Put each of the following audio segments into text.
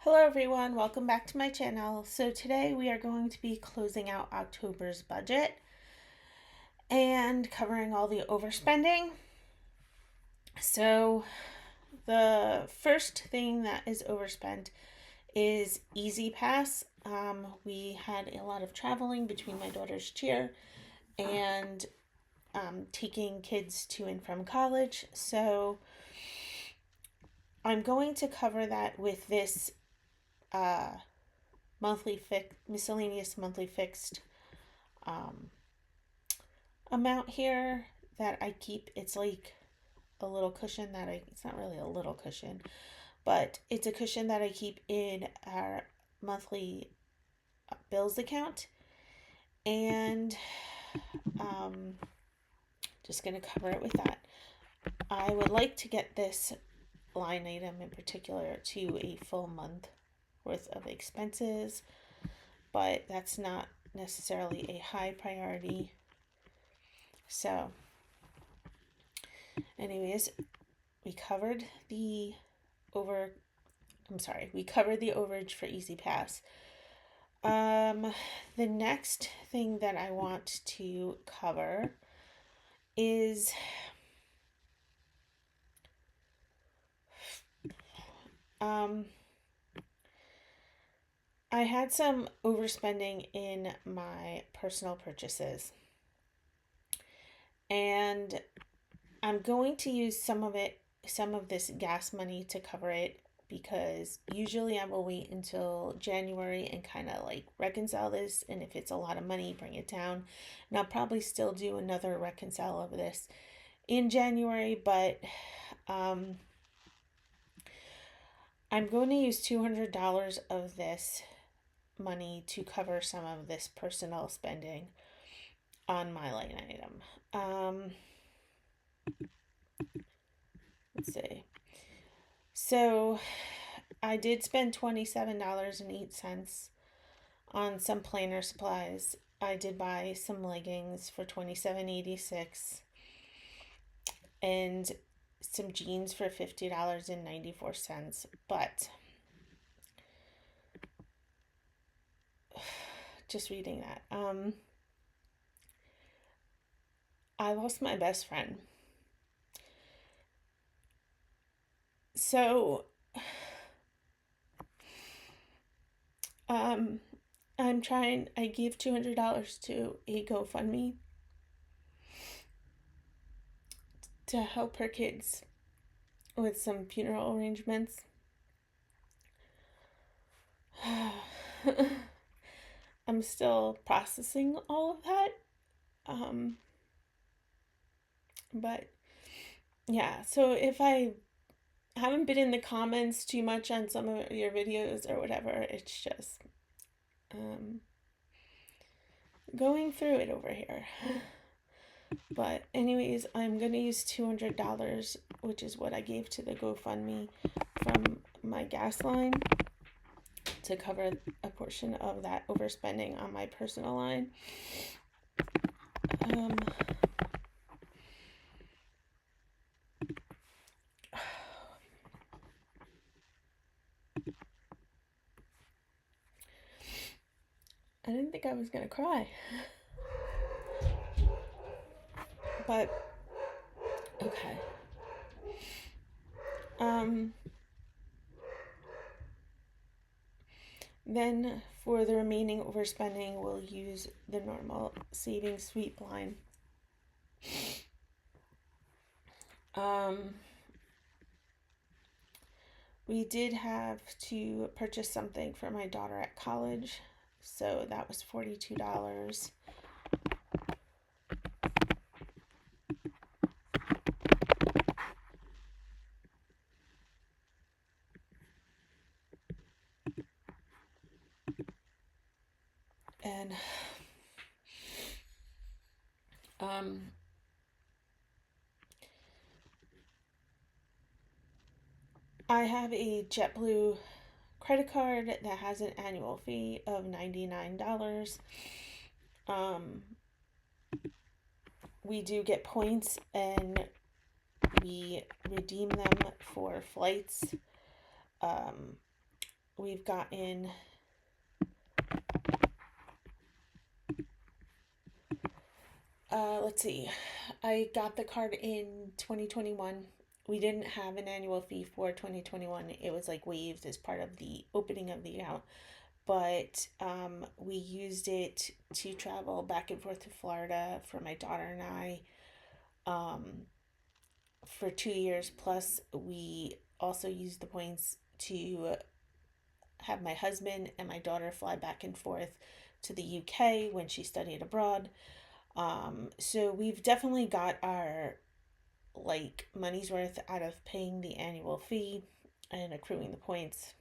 Hello everyone, welcome back to my channel. So today we are going to be closing out October's budget and covering all the overspending. So the first thing that is overspent is Easy Pass. We had a lot of traveling between my daughter's cheer and taking kids to and from college. So I'm going to cover that with this miscellaneous monthly fixed amount here that I keep. It's like a little cushion it's not really a little cushion, but it's a cushion that I keep in our monthly bills account. And just going to cover it with that. I would like to get this line item in particular to a full month worth of expenses, but that's not necessarily a high priority. So anyways, we covered the overage for Easy Pass. The next thing that I want to cover is I had some overspending in my personal purchases, and I'm going to use some of this gas money to cover it, because usually I will wait until January and kind of like reconcile this, and if it's a lot of money, bring it down. And I'll probably still do another reconcile of this in January, but I'm going to use $200 of this money to cover some of this personal spending on my line item. Let's see. So I did spend $27.08 on some planner supplies. I did buy some leggings for $27.86 and some jeans for $50.94. But just reading that, I lost my best friend. So I gave $200 to a GoFundMe to help her kids with some funeral arrangements. I'm still processing all of that. But yeah, so if I haven't been in the comments too much on some of your videos or whatever, it's just going through it over here. But anyways, I'm gonna use $200, which is what I gave to the GoFundMe from my gas line, to cover a portion of that overspending on my personal line. I didn't think I was gonna cry, but okay. Then for the remaining overspending, we'll use the normal savings sweep line. We did have to purchase something for my daughter at college, so that was $42. And I have a JetBlue credit card that has an annual fee of $99. We do get points, and we redeem them for flights we've gotten let's see. I got the card in 2021. We didn't have an annual fee for 2021. It was like waived as part of the opening of the account. But we used it to travel back and forth to Florida for my daughter and I for 2 years. Plus, we also used the points to have my husband and my daughter fly back and forth to the UK when she studied abroad. So we've definitely got our like money's worth out of paying the annual fee and accruing the points.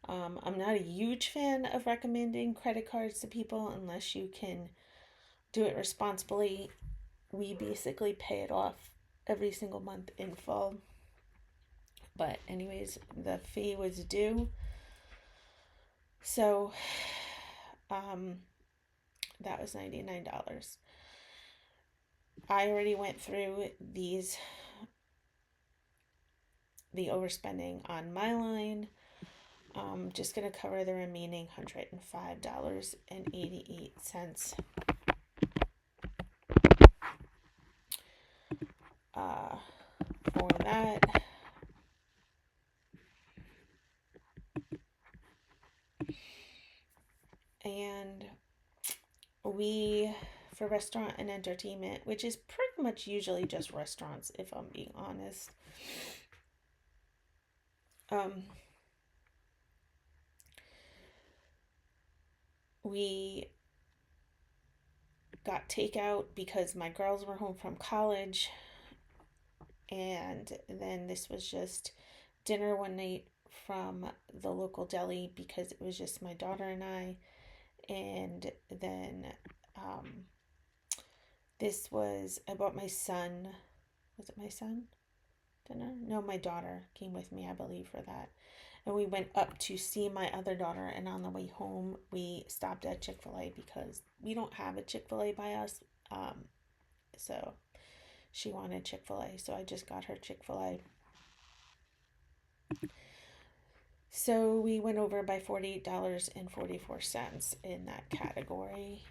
I'm not a huge fan of recommending credit cards to people unless you can do it responsibly. We basically pay it off every single month in full. But, anyways, the fee was due. So, um, that was $99. I already went through the overspending on my line. Just going to cover the remaining $105.88 for that. And for restaurant and entertainment, which is pretty much usually just restaurants, if I'm being honest, we got takeout because my girls were home from college, and then this was just dinner one night from the local deli because it was just my daughter and I. And then I bought my son. Was it my son? Dinner? No, my daughter came with me, I believe, for that. And we went up to see my other daughter, and on the way home, we stopped at Chick-fil-A because we don't have a Chick-fil-A by us. So she wanted Chick-fil-A, so I just got her Chick-fil-A. So we went over by $48.44 in that category.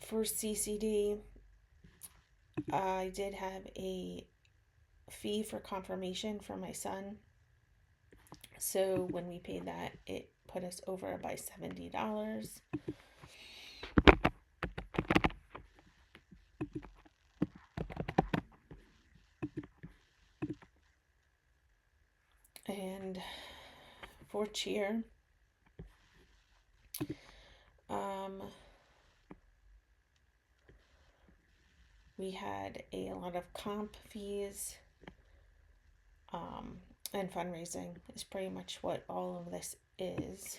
For CCD, I did have a fee for confirmation for my son. So when we paid that, it put us over by $70. And for cheer, we had a lot of comp fees, and fundraising is pretty much what all of this is.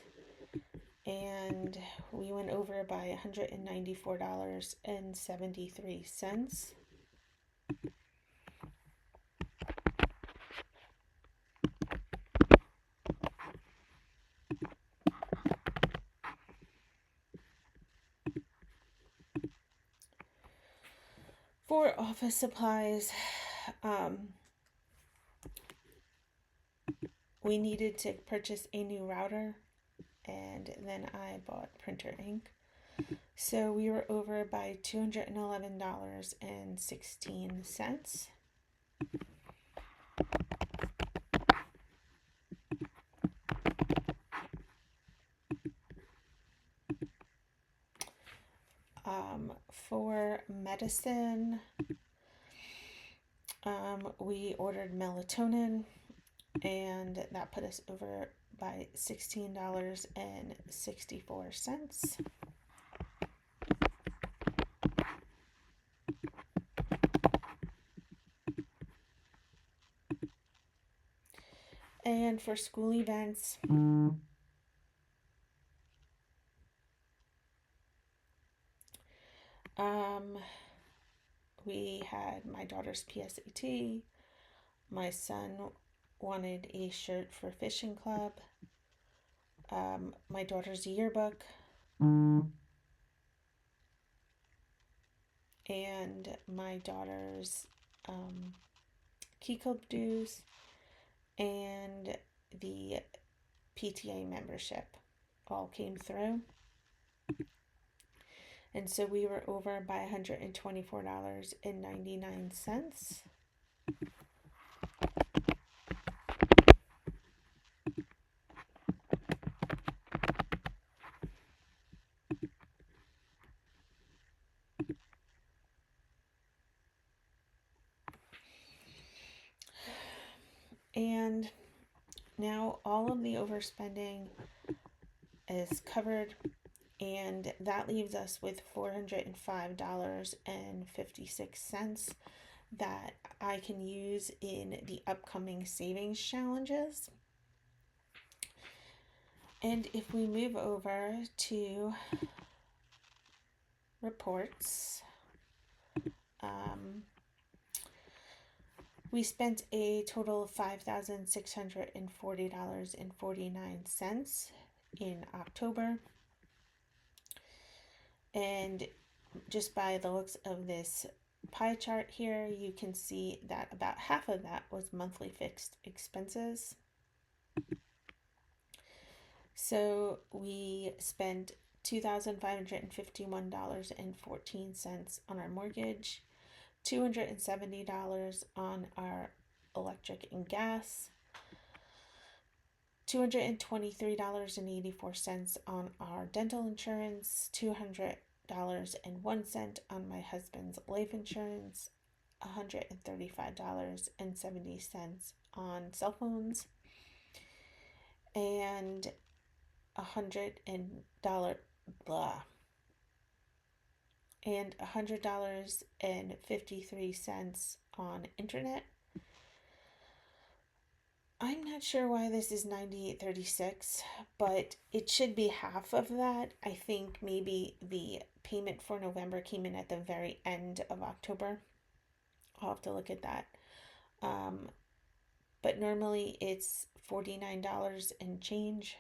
And we went over by $194.73. For office supplies, we needed to purchase a new router, and then I bought printer ink. So we were over by $211.16. For medicine, we ordered melatonin, and that put us over by $16.64. And for school events, we had my daughter's PSAT. My son wanted a shirt for fishing club. My daughter's yearbook. and my daughter's key club dues, and the PTA membership all came through. And so we were over by $124.99. And now all of the overspending is covered, and that leaves us with $405.56 that I can use in the upcoming savings challenges. And if we move over to reports, we spent a total of $5,640.49 in October. And just by the looks of this pie chart here, you can see that about half of that was monthly fixed expenses. So we spent $2,551.14 on our mortgage, $270 on our electric and gas, $223.84 on our dental insurance, $200.01 on my husband's life insurance, $135.70 on cell phones, and $100.53 on internet. I'm not sure why this is $98.36, but it should be half of that. I think maybe the payment for November came in at the very end of October. I'll have to look at that. But normally it's $49 and change.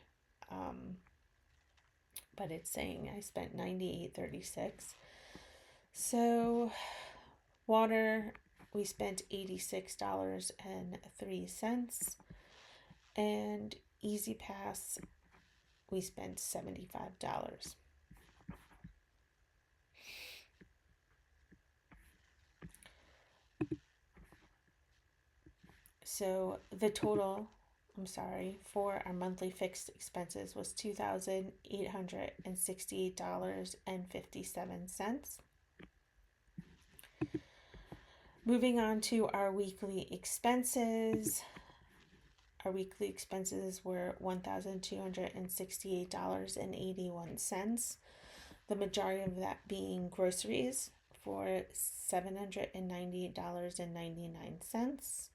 But it's saying I spent $98.36. So water, we spent $86.03. And Easy Pass, we spent $75. So the total, for our monthly fixed expenses was $2,868.57. Moving on to our weekly expenses. Our weekly expenses were $1,268.81. The majority of that being groceries for $798.99.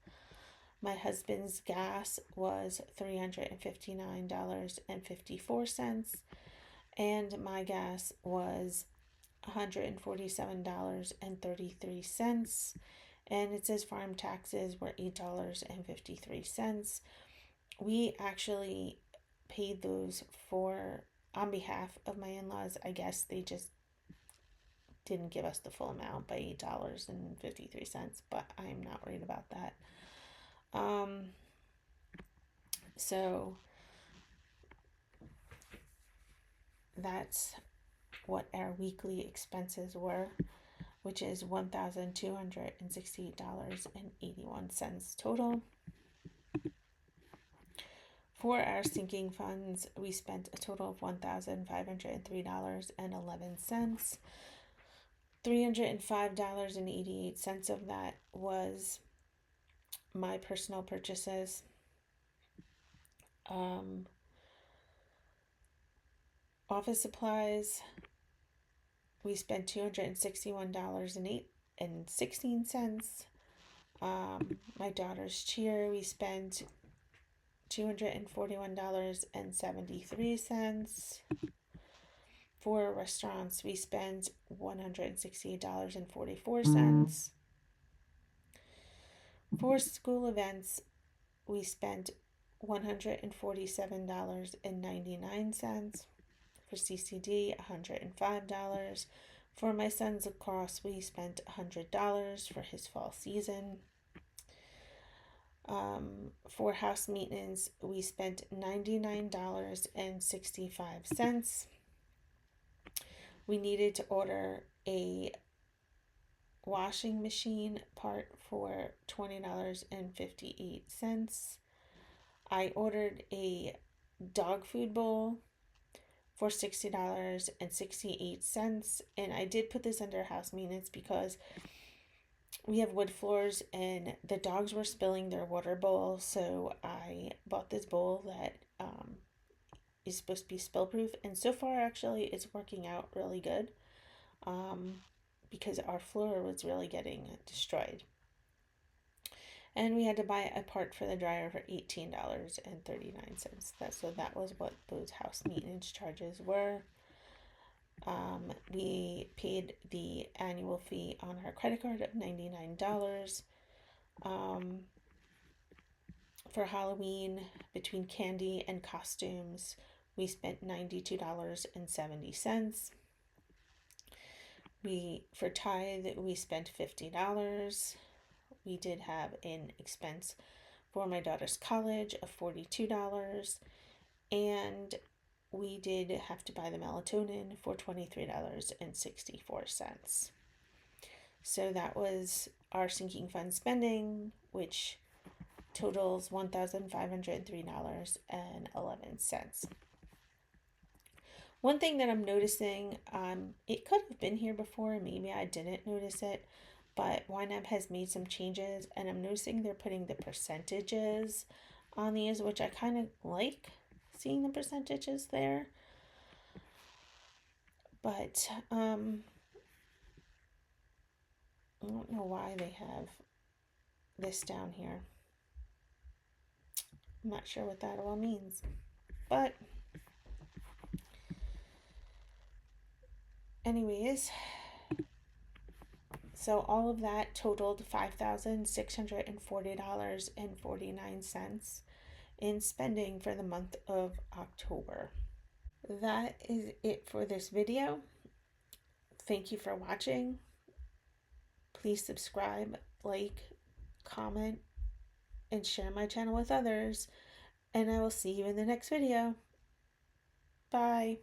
My husband's gas was $359.54, and my gas was $147.33. And it says farm taxes were $8.53. We actually paid those on behalf of my in-laws. I guess they just didn't give us the full amount by $8.53, but I'm not worried about that. So that's what our weekly expenses were, which is $1,268.81 total. For our sinking funds, we spent a total of $1,503.11. $305.88 of that was my personal purchases. Office supplies, we spent $261.16. My daughter's cheer, we spent $241.73. For restaurants, we spent $168.44. For school events, we spent $147.99. For CCD, $105. For my son's lacrosse, we spent $100 for his fall season. For house maintenance, we spent $99.65. We needed to order a washing machine part for $20.58. I ordered a dog food bowl for $60.68. And I did put this under house maintenance because we have wood floors and the dogs were spilling their water bowl. So I bought this bowl that is supposed to be spill proof. And so far, actually, it's working out really good because our floor was really getting destroyed. And we had to buy a part for the dryer for $18.39. So that was what those house maintenance charges were. We paid the annual fee on our credit card of $99. For Halloween, between candy and costumes, we spent $92.70. For tithe, we spent $50. We did have an expense for my daughter's college of $42. And we did have to buy the melatonin for $23.64. So that was our sinking fund spending, which totals $1,503.11. One thing that I'm noticing, it could have been here before, maybe I didn't notice it, but YNAB has made some changes, and I'm noticing they're putting the percentages on these, which I kind of like seeing the percentages there. But I don't know why they have this down here. I'm not sure what that all means. But anyways, so all of that totaled $5,640.49 in spending for the month of October. That is it for this video. Thank you for watching. Please subscribe, like, comment, and share my channel with others. And I will see you in the next video. Bye.